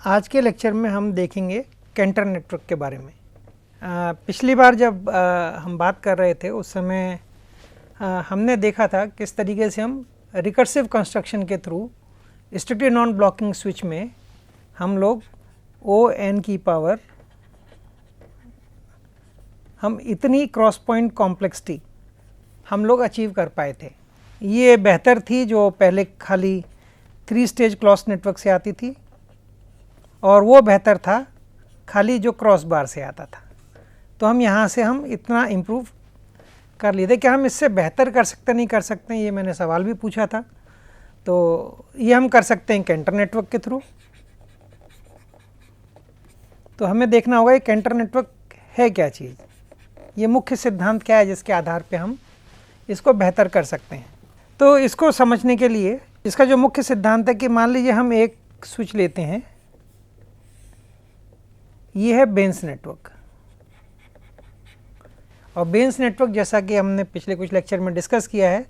आज के लेक्चर में हम देखेंगे कैंटर नेटवर्क के बारे में। पिछली बार जब हम बात कर रहे थे उस समय हमने देखा था किस तरीके से हम रिकर्सिव कंस्ट्रक्शन के through strictly non blocking switch में हम लोग ओ एन की पावर हम इतनी क्रॉस पॉइंट कॉम्प्लेक्सिटी हम लोग अचीव कर पाए थे। ये बेहतर थी जो पहले खाली 3 स्टेज क्लॉस नेटवर्क से आती थी, और वो बेहतर था खाली जो क्रॉस बार से आता था। तो हम यहाँ से हम इतना इम्प्रूव कर लिए थे। क्या हम इससे बेहतर कर सकते नहीं कर सकते, ये मैंने सवाल भी पूछा था। तो ये हम कर सकते हैं कैंटर नेटवर्क के थ्रू। तो हमें देखना होगा ये कैंटर नेटवर्क है क्या चीज़, ये मुख्य सिद्धांत क्या है जिसके आधार पे हम इसको बेहतर कर सकते हैं। तो इसको समझने के लिए इसका जो मुख्य सिद्धांत है कि मान लीजिए हम एक स्विच लेते हैं, ये है बेंस नेटवर्क। और बेंस नेटवर्क जैसा कि हमने पिछले कुछ लेक्चर में डिस्कस किया है,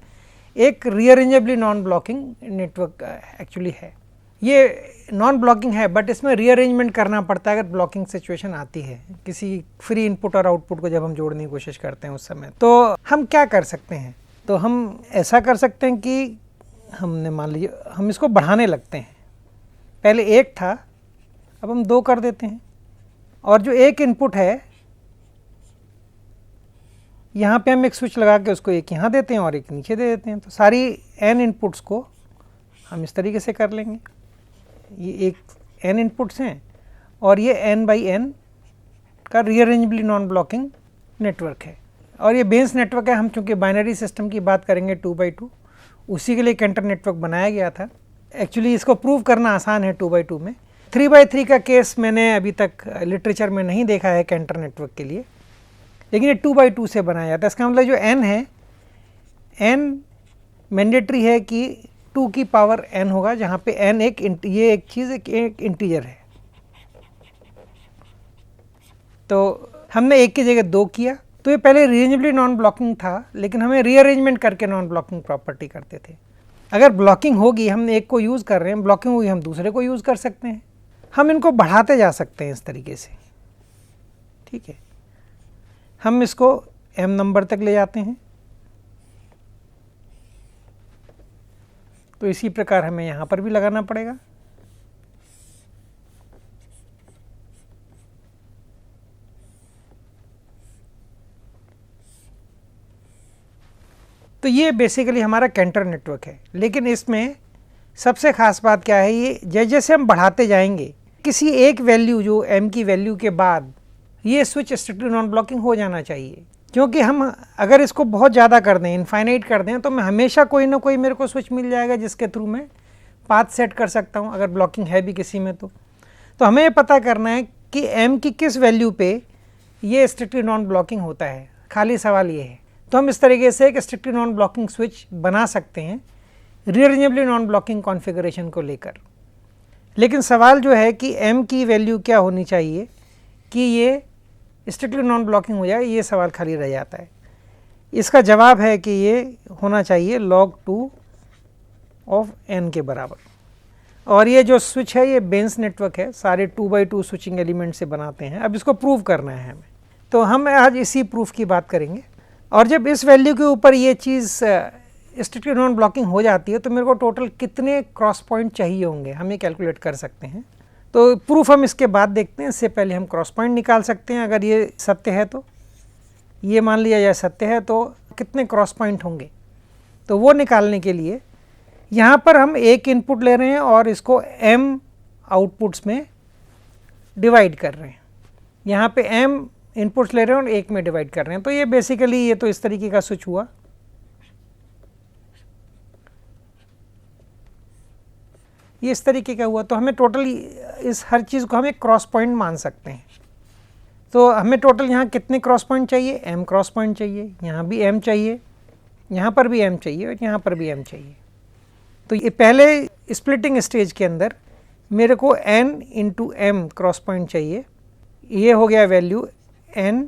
एक रीअरेंजेबली नॉन ब्लॉकिंग नेटवर्क एक्चुअली है। ये नॉन ब्लॉकिंग है बट इसमें रीअरेंजमेंट करना पड़ता है अगर ब्लॉकिंग सिचुएशन आती है, किसी फ्री इनपुट और आउटपुट को जब हम जोड़ने की कोशिश करते हैं उस समय। तो हम क्या कर सकते हैं, तो हम ऐसा कर सकते हैं कि हमने मान लीजिए हम इसको बढ़ाने लगते हैं। पहले 1 था, अब हम 2 कर देते हैं, और जो एक इनपुट है यहाँ पे हम एक स्विच लगा के उसको एक यहाँ देते हैं और एक नीचे दे देते हैं। तो सारी n इनपुट्स को हम इस तरीके से कर लेंगे। ये एक n इनपुट्स हैं और ये n/n का रीअरेंजेबली नॉन ब्लॉकिंग नेटवर्क है। और ये बेंस नेटवर्क है। हम चूँकि बाइनरी सिस्टम की बात करेंगे 2x2, उसी के लिए कैंटर नेटवर्क बनाया गया था। एक्चुअली इसको प्रूव करना आसान है 2x2 में। 3x3 का केस मैंने अभी तक लिटरेचर में नहीं देखा है कैंटर नेटवर्क के लिए, लेकिन ये 2x2 से बनाया जाता है। इसका मतलब जो n है, n मैंडेटरी है कि 2 की पावर n होगा, जहाँ पे n ये एक चीज़ एक इंटीजर है। तो हमने 1 की जगह 2 किया, तो ये पहले रीअरेंजेबली नॉन ब्लॉकिंग था, लेकिन हमें रीअरेंजमेंट करके नॉन ब्लॉकिंग प्रॉपर्टी करते थे। अगर ब्लॉकिंग होगी, हम एक को यूज़ कर रहे हैं, ब्लॉकिंग होगी हम दूसरे को यूज़ कर सकते हैं। हम इनको बढ़ाते जा सकते हैं इस तरीके से, ठीक है। हम इसको m नंबर तक ले जाते हैं। तो इसी प्रकार हमें यहाँ पर भी लगाना पड़ेगा। तो ये बेसिकली हमारा कैंटर नेटवर्क है। लेकिन इसमें सबसे खास बात क्या है, ये जैसे जैसे हम बढ़ाते जाएंगे, किसी एक वैल्यू जो m की वैल्यू के बाद ये स्विच स्ट्रिक्टली नॉन ब्लॉकिंग हो जाना चाहिए। क्योंकि हम अगर इसको बहुत ज़्यादा कर दें, इनफाइनाइट कर दें, तो मैं हमेशा कोई ना कोई मेरे को स्विच मिल जाएगा जिसके थ्रू मैं पाथ सेट कर सकता हूँ, अगर ब्लॉकिंग है भी किसी में। तो हमें ये पता करना है कि m की किस वैल्यू पे ये स्ट्रिक्टली नॉन ब्लॉकिंग होता है। खाली सवाल ये है। तो हम इस तरीके से एक स्ट्रिक्टली नॉन ब्लॉकिंग स्विच बना सकते हैं रीअरेंजेबली नॉन ब्लॉकिंग कॉन्फ़िगरेशन को लेकर। लेकिन सवाल जो है कि m की वैल्यू क्या होनी चाहिए कि ये स्ट्रिक्टली नॉन ब्लॉकिंग हो जाए, ये सवाल खाली रह जाता है। इसका जवाब है कि ये होना चाहिए log 2 ऑफ n के बराबर। और ये जो स्विच है ये बेंस नेटवर्क है, सारे 2x2 स्विचिंग एलिमेंट से बनाते हैं। अब इसको प्रूव करना है हमें, तो हम आज इसी प्रूफ की बात करेंगे। और जब इस वैल्यू के ऊपर ये चीज़ स्ट्रिक्टली नॉन ब्लॉकिंग हो जाती है, तो मेरे को टोटल कितने क्रॉस पॉइंट चाहिए होंगे हम ये कैलकुलेट कर सकते हैं। तो प्रूफ हम इसके बाद देखते हैं। इससे पहले हम क्रॉस पॉइंट निकाल सकते हैं। अगर ये सत्य है, तो ये मान लिया जाए सत्य है, तो कितने क्रॉस पॉइंट होंगे। तो वो निकालने के लिए यहाँ पर हम एक इनपुट ले रहे हैं और इसको m आउटपुट्स में डिवाइड कर रहे हैं। यहाँ पे m इनपुट्स ले रहे हैं और 1 में डिवाइड कर रहे हैं। तो ये बेसिकली ये तो इस तरीके का स्विच हुआ। ये इस तरीके का हुआ। तो हमें टोटल इस हर चीज़ को हम एक क्रॉस पॉइंट मान सकते हैं। तो हमें टोटल यहाँ कितने क्रॉस पॉइंट चाहिए, m क्रॉस पॉइंट चाहिए, यहाँ भी m चाहिए, यहाँ पर भी m चाहिए और यहाँ पर भी m चाहिए। तो ये पहले स्प्लिटिंग स्टेज के अंदर मेरे को n into m cross point चाहिए। ये हो गया वैल्यू n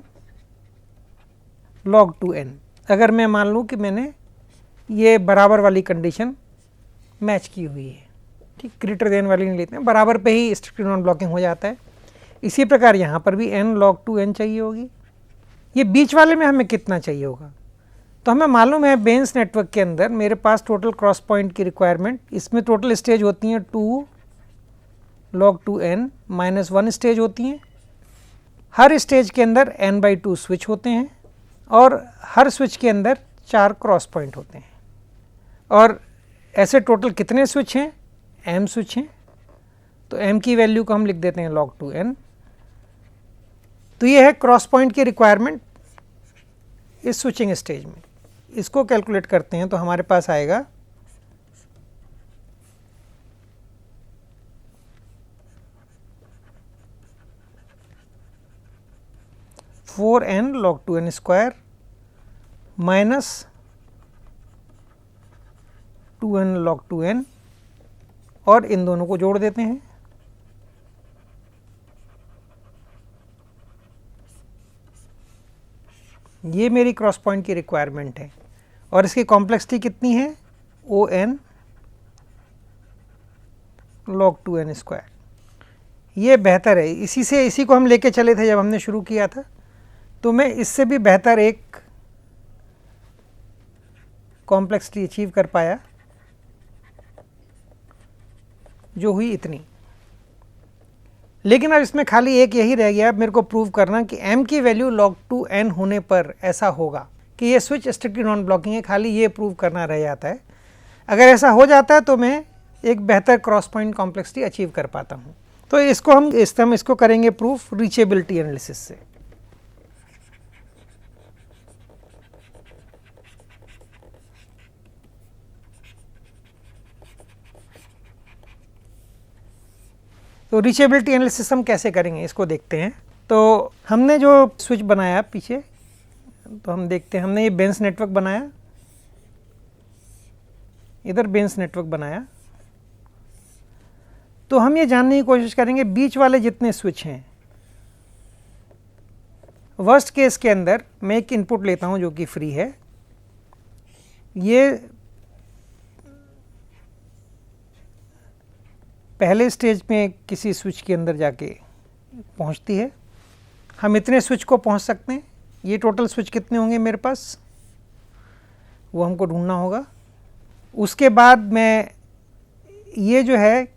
log 2n। अगर मैं मान लूँ कि मैंने ये बराबर वाली कंडीशन मैच की हुई है। ठीक, ग्रेटर देन वाली नहीं लेते हैं, बराबर पे ही स्ट्रिक्टली नॉन ब्लॉकिंग हो जाता है। इसी प्रकार यहाँ पर भी n log 2n चाहिए होगी। ये बीच वाले में हमें कितना चाहिए होगा, तो हमें मालूम है बेंस नेटवर्क के अंदर मेरे पास टोटल क्रॉस पॉइंट की रिक्वायरमेंट, इसमें टोटल स्टेज होती हैं 2 log 2n माइनस 1 स्टेज होती हैं। हर स्टेज के अंदर n/2 स्विच होते हैं और हर स्विच के अंदर 4 क्रॉस पॉइंट होते हैं। और ऐसे टोटल कितने स्विच हैं, m स्विच हैं, तो m की वैल्यू को हम लिख देते हैं log 2n। तो ये है क्रॉस पॉइंट की रिक्वायरमेंट इस स्विचिंग स्टेज में। इसको कैलकुलेट करते हैं तो हमारे पास आएगा 4n log 2n square minus 2n log 2n, और इन दोनों को जोड़ देते हैं। ये मेरी क्रॉस पॉइंट की रिक्वायरमेंट है और इसकी कॉम्प्लेक्सिटी कितनी है, ON log 2n स्क्वायर। ये बेहतर है, इसी को हम लेके चले थे जब हमने शुरू किया था, तो मैं इससे भी बेहतर एक कॉम्प्लेक्सिटी अचीव कर पाया जो हुई इतनी। लेकिन अब इसमें खाली एक यही रह गया, अब मेरे को प्रूव करना कि m की वैल्यू log 2n होने पर ऐसा होगा कि ये स्विच स्ट्रिक्टली नॉन ब्लॉकिंग है, खाली ये प्रूव करना रह जाता है। अगर ऐसा हो जाता है तो मैं एक बेहतर क्रॉस पॉइंट कॉम्प्लेक्सिटी अचीव कर पाता हूँ। तो हम इसको करेंगे प्रूफ रीचेबिलिटी एनालिसिस से। तो रीचेबिलिटी एनालिसिस हम कैसे करेंगे इसको देखते हैं। तो हमने जो स्विच बनाया पीछे, तो हम देखते हैं, हमने ये बेंस नेटवर्क बनाया, इधर बेंस नेटवर्क बनाया। तो हम ये जानने की कोशिश करेंगे बीच वाले जितने स्विच हैं, वर्स्ट केस के अंदर मैं एक इनपुट लेता हूं जो कि फ्री है, ये पहले स्टेज में किसी स्विच के अंदर जाके पहुंचती है। हम इतने स्विच को पहुंच सकते हैं। ये टोटल स्विच कितने होंगे मेरे पास, वो हमको ढूंढना होगा। उसके बाद मैं ये जो है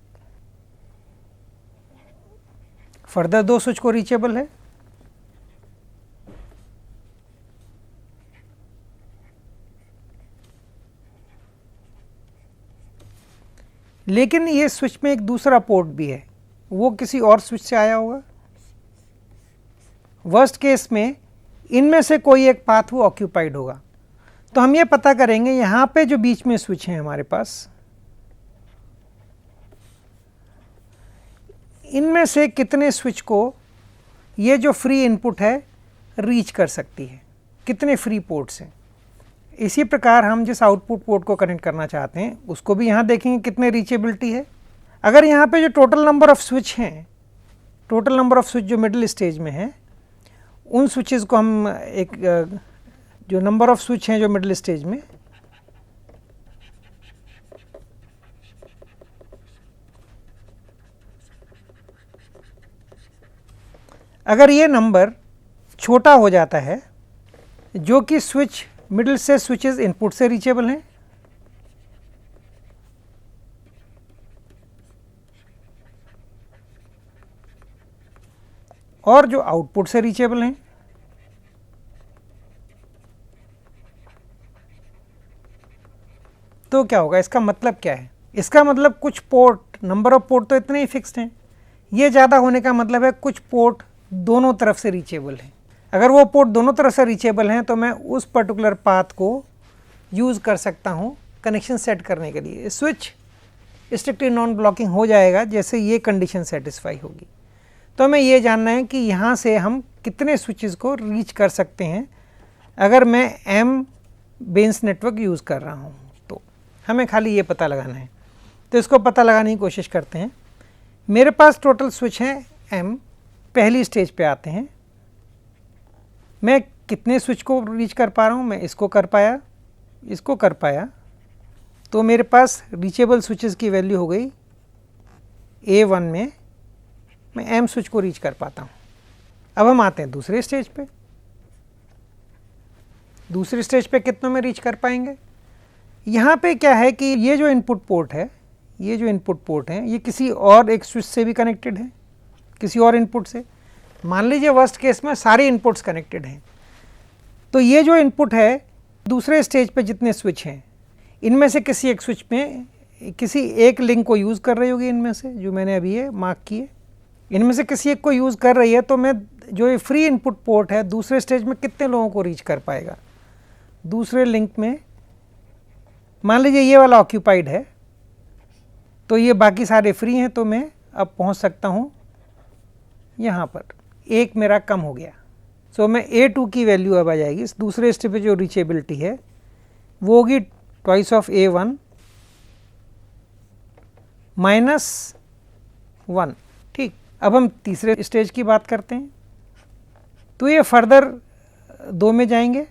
फर्दर 2 स्विच को रीचेबल है, लेकिन ये स्विच में एक दूसरा पोर्ट भी है, वो किसी और स्विच से आया होगा। वर्स्ट केस में इनमें से कोई एक पाथ वो ऑक्यूपाइड होगा। तो हम ये पता करेंगे यहाँ पे जो बीच में स्विच हैं हमारे पास, इनमें से कितने स्विच को ये जो फ्री इनपुट है रीच कर सकती है, कितने फ्री पोर्ट्स हैं। इसी प्रकार हम जिस आउटपुट पोर्ट को कनेक्ट करना चाहते हैं उसको भी यहाँ देखेंगे कितने रीचेबिलिटी है। अगर यहाँ पे जो टोटल नंबर ऑफ स्विच हैं, टोटल नंबर ऑफ स्विच जो मिडिल स्टेज में है, उन स्विचेस को हम एक जो नंबर ऑफ स्विच हैं जो मिडिल स्टेज में, अगर ये नंबर छोटा हो जाता है, जो कि स्विच मिडिल से स्विचेस इनपुट से रीचेबल हैं, और जो आउटपुट से रीचेबल हैं, तो क्या होगा, इसका मतलब क्या है। इसका मतलब कुछ पोर्ट, नंबर ऑफ पोर्ट तो इतने ही फिक्स्ड हैं, ये ज़्यादा होने का मतलब है कुछ पोर्ट दोनों तरफ से रीचेबल हैं। अगर वो पोर्ट दोनों तरफ से रीचेबल हैं तो मैं उस पर्टिकुलर पाथ को यूज़ कर सकता हूँ कनेक्शन सेट करने के लिए। स्विच स्ट्रिक्टली नॉन ब्लॉकिंग हो जाएगा जैसे ये कंडीशन सेटिस्फाई होगी। तो हमें ये जानना है कि यहाँ से हम कितने स्विचेस को रीच कर सकते हैं अगर मैं m बेंस नेटवर्क यूज़ कर रहा हूँ। तो हमें खाली ये पता लगाना है, तो इसको पता लगाने की कोशिश करते हैं। मेरे पास टोटल स्विच हैं m, पहली स्टेज पे आते हैं। मैं कितने स्विच को रीच कर पा रहा हूँ, मैं इसको कर पाया, इसको कर पाया, तो मेरे पास रीचेबल स्विचेस की वैल्यू हो गई A1 में मैं M स्विच को रीच कर पाता हूँ। अब हम आते हैं दूसरे स्टेज पे। दूसरे स्टेज पे कितनों में रीच कर पाएंगे? यहाँ पे क्या है कि ये जो इनपुट पोर्ट है, ये जो इनपुट पोर्ट है, ये किसी और एक स्विच से भी कनेक्टेड है, किसी और इनपुट से। मान लीजिए वर्स्ट केस में सारे इनपुट्स कनेक्टेड हैं, तो ये जो इनपुट है दूसरे स्टेज पे जितने स्विच हैं, इनमें से किसी एक स्विच में किसी एक लिंक को यूज़ कर रही होगी, इनमें से जो मैंने अभी ये मार्क किए, इनमें से किसी एक को यूज़ कर रही है। तो मैं जो ये फ्री इनपुट पोर्ट है दूसरे स्टेज में कितने लोगों को रीच कर पाएगा? दूसरे लिंक में मान लीजिए ये वाला ऑक्यूपाइड है, तो ये बाकी सारे फ्री हैं, तो मैं अब पहुंच सकता हूं यहाँ पर। एक मेरा कम हो गया। सो मैं A2 की वैल्यू अब आ जाएगी। इस दूसरे स्टेज पे जो रीचेबिलिटी है वो होगी ट्वाइस ऑफ A1 -1। ठीक, अब हम तीसरे स्टेज की बात करते हैं। तो ये फर्दर 2 में जाएंगे।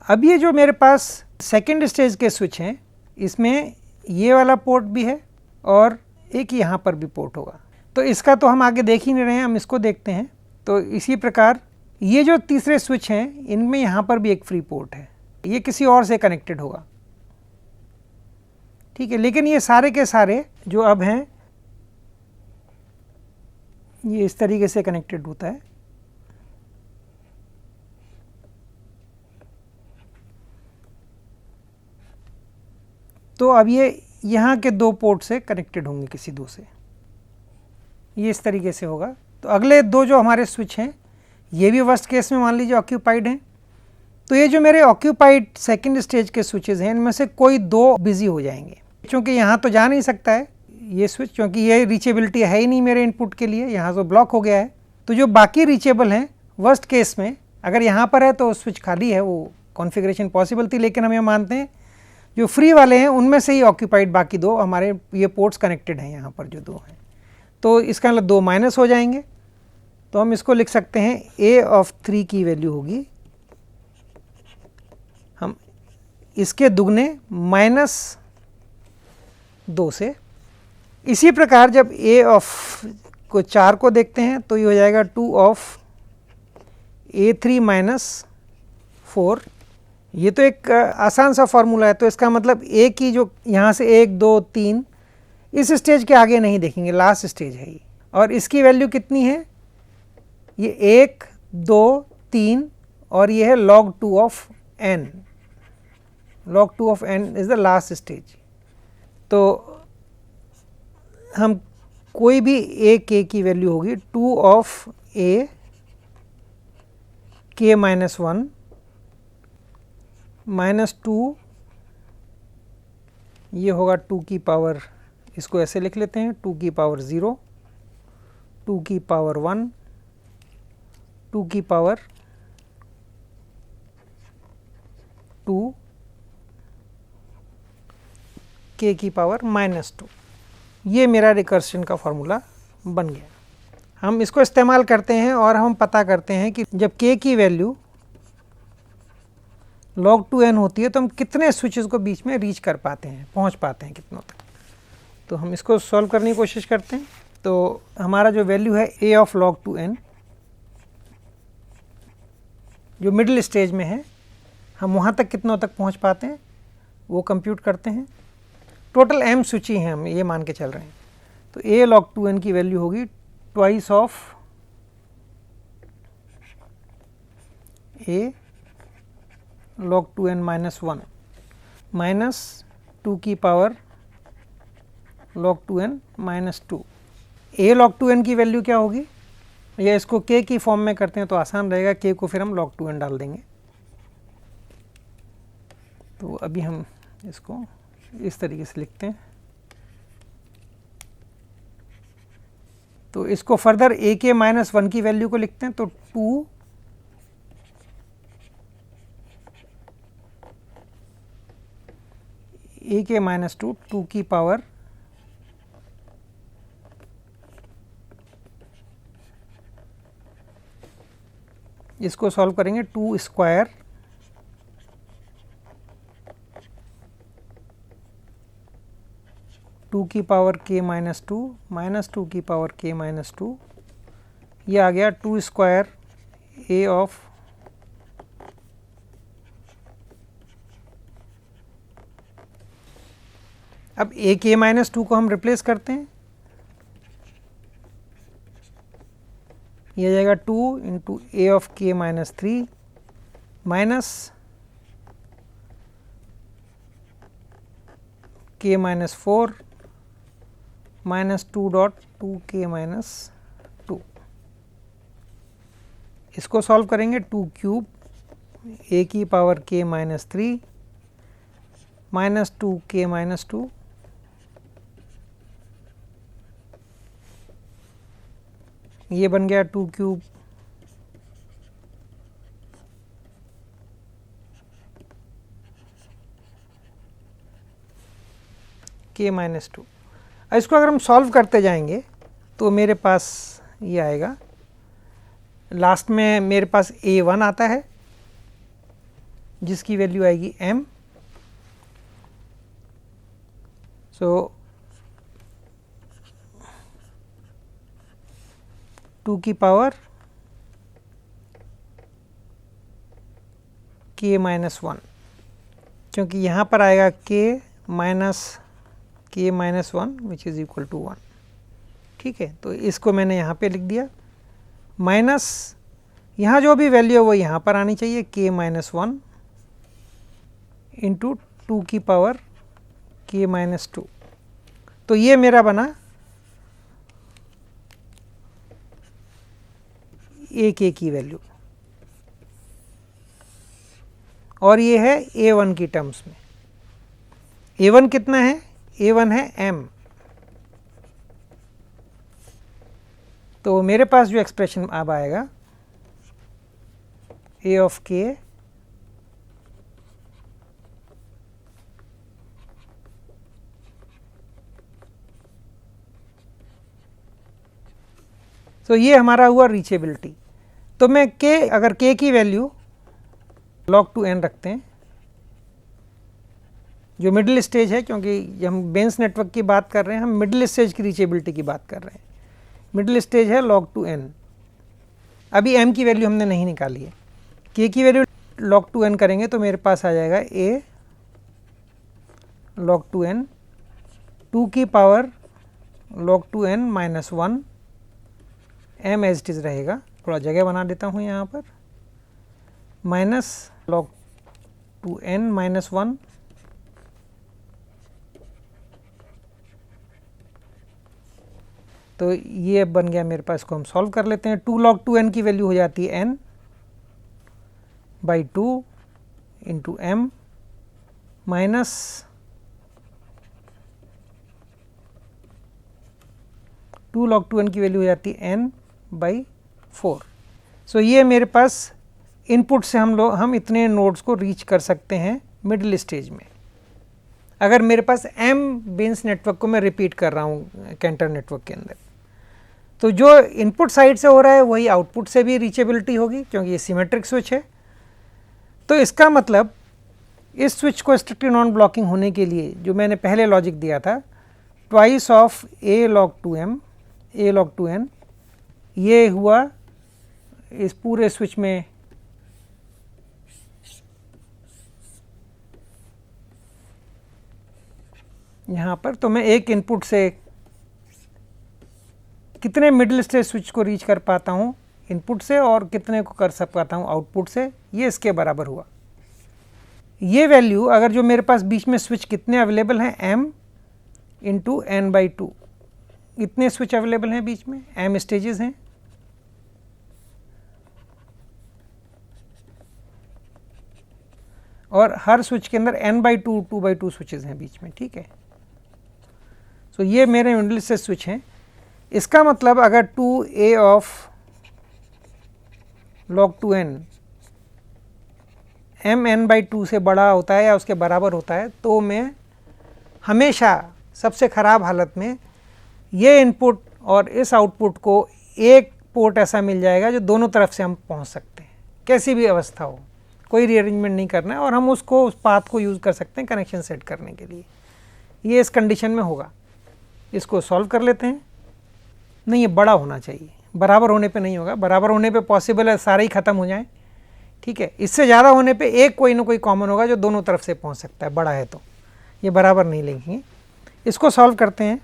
अब ये जो मेरे पास सेकेंड स्टेज के स्विच हैं, इसमें ये वाला पोर्ट भी है और एक यहाँ पर भी पोर्ट होगा। तो इसका तो हम आगे देख ही नहीं रहे हैं, हम इसको देखते हैं। तो इसी प्रकार ये जो तीसरे स्विच हैं, इनमें यहाँ पर भी एक फ्री पोर्ट है, ये किसी और से कनेक्टेड होगा। ठीक है, लेकिन ये सारे के सारे जो अब हैं ये इस तरीके से कनेक्टेड होता है। तो अब ये यहाँ के 2 पोर्ट से कनेक्टेड होंगे किसी 2 से, ये इस तरीके से होगा। तो अगले 2 जो हमारे स्विच हैं ये भी वर्स्ट केस में मान लीजिए ऑक्यूपाइड हैं। तो ये जो मेरे ऑक्यूपाइड सेकंड स्टेज के स्विचेस हैं, इनमें से कोई 2 बिजी हो जाएंगे, क्योंकि यहाँ तो जा नहीं सकता है ये स्विच, क्योंकि ये रीचेबिलिटी है ही नहीं मेरे इनपुट के लिए, यहाँ तो ब्लॉक हो गया है। तो जो बाकी रीचेबल हैं वर्स्ट केस में, अगर यहाँ पर है तो स्विच खाली है, वो कॉन्फ़िगरेशन पॉसिबल थी, लेकिन हम ये मानते हैं जो फ्री वाले हैं उनमें से ही ऑक्यूपाइड बाकी 2 हमारे ये पोर्ट्स कनेक्टेड हैं, यहाँ पर जो 2 हैं। तो इसका मतलब 2 माइनस हो जाएंगे। तो हम इसको लिख सकते हैं A3 की वैल्यू होगी हम इसके दुगने -2 से। इसी प्रकार जब A4 को देखते हैं तो ये हो जाएगा 2 ऑफ A3 -4। ये तो एक आसान सा फॉर्मूला है। तो इसका मतलब A की जो यहाँ से 1 2 3 इस स्टेज के आगे नहीं देखेंगे, लास्ट स्टेज है ये। और इसकी वैल्यू कितनी है? ये 1 2 3 और ये है log 2 of n। log 2 of n is the last stage. तो हम कोई भी A k की वैल्यू होगी 2 ऑफ A k -1 -2, ये होगा 2 की पावर, इसको ऐसे लिख लेते हैं 2 की पावर 0, 2 की पावर 1, 2 की पावर 2, k की पावर -2। ये मेरा रिकर्शन का फॉर्मूला बन गया। हम इसको इस्तेमाल करते हैं और हम पता करते हैं कि जब k की वैल्यू log 2n होती है तो हम कितने स्विचेस को बीच में रीच कर पाते हैं, पहुंच पाते हैं कितनों तक। तो हम इसको सॉल्व करने की कोशिश करते हैं। तो हमारा जो वैल्यू है A ऑफ log 2n जो मिडिल स्टेज में है, हम वहाँ तक कितनों तक पहुँच पाते हैं वो कंप्यूट करते हैं। टोटल m स्विच ही हैं, हम ये मान के चल रहे हैं। तो A log 2n की वैल्यू होगी twice of A log 2n -1 minus 2 की power log 2n -2। A log 2n की वैल्यू क्या होगी, या इसको k की फॉर्म में करते हैं तो आसान रहेगा, k को फिर हम log 2n डाल देंगे। तो अभी हम इसको इस तरीके से लिखते हैं। तो इसको फर्दर A k -1 की वैल्यू को लिखते हैं। तो 2 A k -2 2 की पावर इसको सॉल्व करेंगे 2 स्क्वायर टू की पावर k माइनस 2 माइनस 2 की पावर k माइनस 2, ये आ गया 2 स्क्वायर a ऑफ अब a k माइनस 2 को हम रिप्लेस करते हैं, ये आ जाएगा 2 into a of k minus 3 minus k minus 4 minus 2 dot 2k minus 2। इसको सॉल्व करेंगे 2 क्यूब a की power k minus 3 minus 2k minus 2, ये बन गया 2 क्यूब k माइनस 2। इसको अगर हम सॉल्व करते जाएंगे तो मेरे पास ये आएगा, लास्ट में मेरे पास a1 आता है जिसकी वैल्यू आएगी m। सो 2 की पावर k माइनस 1, क्योंकि यहाँ पर आएगा k minus 1 which is equal to 1। ठीक है, तो इसको मैंने यहाँ पे लिख दिया, माइनस यहाँ जो भी वैल्यू है वो यहाँ पर आनी चाहिए k माइनस 1 इंटू 2 की पावर k माइनस 2। तो ये मेरा बना a k की वैल्यू, और ये है a1 की टर्म्स में। a1 कितना है? a1 है m। तो मेरे पास जो एक्सप्रेशन अब आएगा a ऑफ k तो ये हमारा हुआ रीचेबिलिटी। तो मैं k, अगर k की वैल्यू log 2n रखते हैं, जो मिडिल स्टेज है, क्योंकि जब हम बेंस नेटवर्क की बात कर रहे हैं हम मिडिल स्टेज की रीचेबिलिटी की बात कर रहे हैं। मिडिल स्टेज है log 2n। अभी m की वैल्यू हमने नहीं निकाली है, k की वैल्यू log 2n करेंगे तो मेरे पास आ जाएगा a log 2n 2 की power log 2n minus 1, m as it is रहेगा, थोड़ा जगह बना देता हूँ यहाँ पर, माइनस log 2n माइनस 1 तो ये बन गया मेरे पास। इसको हम सॉल्व कर लेते हैं। 2 log 2n की वैल्यू हो जाती है n by 2 into m minus 2 log 2n की वैल्यू हो जाती है n बाई 4। सो ये मेरे पास इनपुट से हम इतने नोड्स को रीच कर सकते हैं मिडिल स्टेज में। अगर मेरे पास m बेंस नेटवर्क को मैं रिपीट कर रहा हूँ कैंटर नेटवर्क के अंदर, तो जो इनपुट साइड से हो रहा है वही आउटपुट से भी रीचेबिलिटी होगी, क्योंकि ये सिमेट्रिक स्विच है। तो इसका मतलब इस स्विच को स्ट्रिक्टली नॉन ब्लॉकिंग होने के लिए जो मैंने पहले लॉजिक दिया था, twice of a log 2m a log 2n, ये हुआ इस पूरे स्विच में यहाँ पर। तो मैं एक इनपुट से कितने मिडिल स्टेज स्विच को रीच कर पाता हूँ इनपुट से और कितने को कर पाता हूँ आउटपुट से, ये इसके बराबर हुआ। ये वैल्यू अगर जो मेरे पास बीच में स्विच कितने अवेलेबल हैं m इंटू n बाई 2, इतने स्विच अवेलेबल हैं बीच में, m स्टेजेस हैं। और हर स्विच के अंदर n बाई 2 2 बाई 2 स्विचेस हैं बीच में। ठीक है, सो ये मेरे मिडिल स्टेज स्विच हैं। इसका मतलब अगर 2a of log 2n mn by 2 से बड़ा होता है या उसके बराबर होता है, तो मैं हमेशा सबसे ख़राब हालत में ये इनपुट और इस आउटपुट को एक पोर्ट ऐसा मिल जाएगा जो दोनों तरफ से हम पहुंच सकते हैं। कैसी भी अवस्था हो, कोई रीअरेंजमेंट नहीं करना है, और हम उसको उस पाथ को यूज़ कर सकते हैं कनेक्शन सेट करने के लिए। ये इस कंडीशन में होगा। इसको सॉल्व कर लेते हैं। नहीं, ये बड़ा होना चाहिए, बराबर होने पे नहीं होगा। बराबर होने पे पॉसिबल है सारे ही ख़त्म हो जाएं, ठीक है। इससे ज़्यादा होने पे एक कोई ना कोई कॉमन होगा जो दोनों तरफ से पहुंच सकता है, बड़ा है तो। ये बराबर नहीं लिखेंगे। इसको सॉल्व करते हैं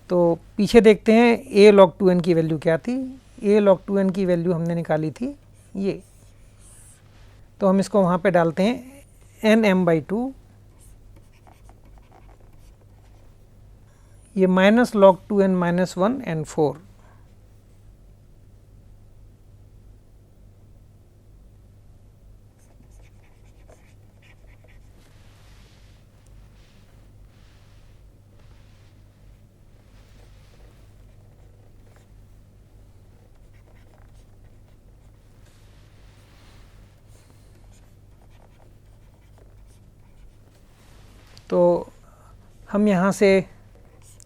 तो पीछे देखते हैं a log 2n की वैल्यू क्या थी। a log 2n की वैल्यू हमने निकाली थी ये, तो हम इसको वहाँ पे डालते हैं nm/2, ये माइनस log 2n - 1 n 4। तो हम यहाँ से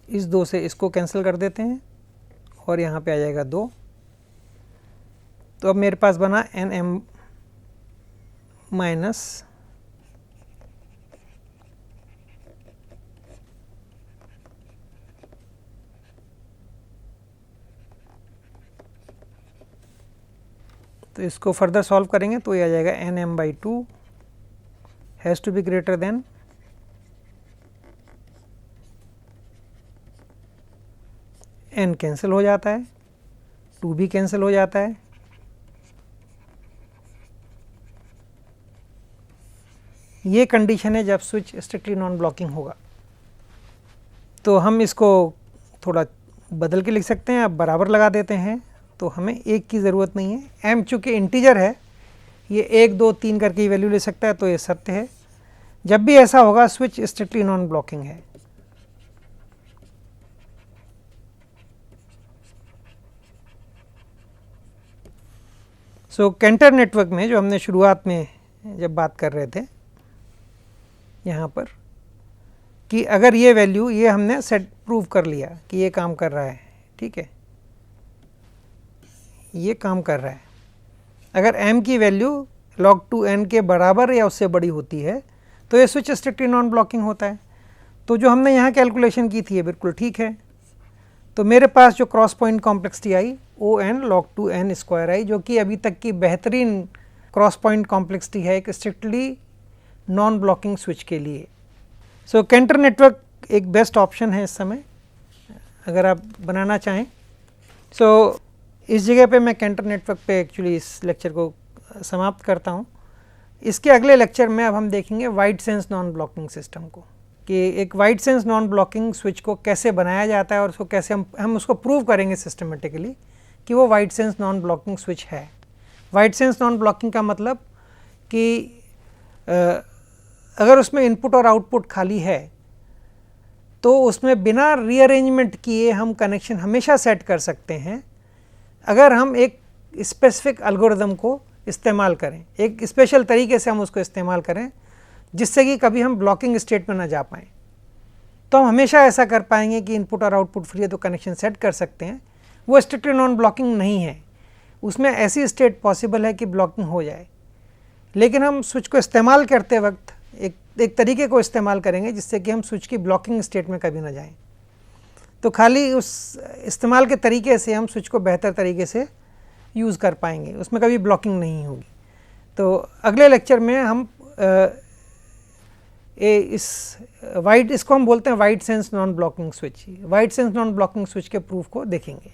इस 2 से इसको कैंसिल कर देते हैं और यहाँ पे आ जाएगा 2। तो अब मेरे पास बना nm माइनस तो इसको फर्दर सॉल्व करेंगे तो ये आ जाएगा nm/2 has to be greater than n cancel हो जाता है, 2 भी कैंसिल हो जाता है, ये कंडीशन है जब स्विच स्ट्रिक्टली नॉन ब्लॉकिंग होगा। तो हम इसको थोड़ा बदल के लिख सकते हैं। अब बराबर लगा देते हैं तो हमें 1 की ज़रूरत नहीं है। m चूँकि इंटीजर है, ये 1 2 3 करके वैल्यू ले सकता है, तो ये सत्य है। जब भी ऐसा होगा स्विच स्ट्रिक्टली नॉन ब्लॉकिंग है। सो कैंटर नेटवर्क में जो हमने शुरुआत में जब बात कर रहे थे यहाँ पर कि अगर ये वैल्यू, ये हमने सेट प्रूव कर लिया कि ये काम कर रहा है, ठीक है, ये काम कर रहा है। अगर m की वैल्यू log 2n के बराबर या उससे बड़ी होती है तो ये स्विच स्ट्रिक्टली नॉन ब्लॉकिंग होता है। तो जो हमने यहाँ कैलकुलेशन की थी ये बिल्कुल ठीक है। तो मेरे पास जो क्रॉस पॉइंट कॉम्प्लेक्सिटी आई ON log 2n स्क्वायर आई, जो कि अभी तक की बेहतरीन क्रॉस पॉइंट कॉम्प्लेक्सिटी है एक स्ट्रिक्टली नॉन ब्लॉकिंग स्विच के लिए। सो कैंटर नेटवर्क एक बेस्ट ऑप्शन है इस समय अगर आप बनाना चाहें। सो इस जगह पे मैं कैंटर नेटवर्क पे एक्चुअली इस लेक्चर को समाप्त करता हूँ। इसके अगले लेक्चर में अब हम देखेंगे wide sense non blocking system को, कि एक wide sense non blocking switch को कैसे बनाया जाता है और उसको कैसे हम उसको प्रूव करेंगे सिस्टमेटिकली कि वो wide sense non blocking switch है। वाइड सेंस नॉन ब्लॉकिंग का मतलब कि अगर उसमें इनपुट और आउटपुट खाली है तो उसमें बिना रीअरेंजमेंट किए हम कनेक्शन हमेशा सेट कर सकते हैं अगर हम एक स्पेसिफिक एल्गोरिदम को इस्तेमाल करें, एक स्पेशल तरीके से हम उसको इस्तेमाल करें जिससे कि कभी हम ब्लॉकिंग स्टेट में ना जा पाएँ। तो हम हमेशा ऐसा कर पाएंगे कि इनपुट और आउटपुट फ्री है तो कनेक्शन सेट कर सकते हैं। वो स्ट्रिक्टली नॉन ब्लॉकिंग नहीं है, उसमें ऐसी स्टेट पॉसिबल है कि ब्लॉकिंग हो जाए, लेकिन हम स्विच को इस्तेमाल करते वक्त एक तरीके को इस्तेमाल करेंगे जिससे कि हम स्विच की ब्लॉकिंग स्टेट में कभी ना जाएं। तो खाली उस इस्तेमाल के तरीके से हम स्विच को बेहतर तरीके से यूज़ कर पाएंगे, उसमें कभी ब्लॉकिंग नहीं होगी। तो अगले लेक्चर में हम इसको हम बोलते हैं wide sense non blocking switch, wide sense non blocking switch के प्रूफ को देखेंगे।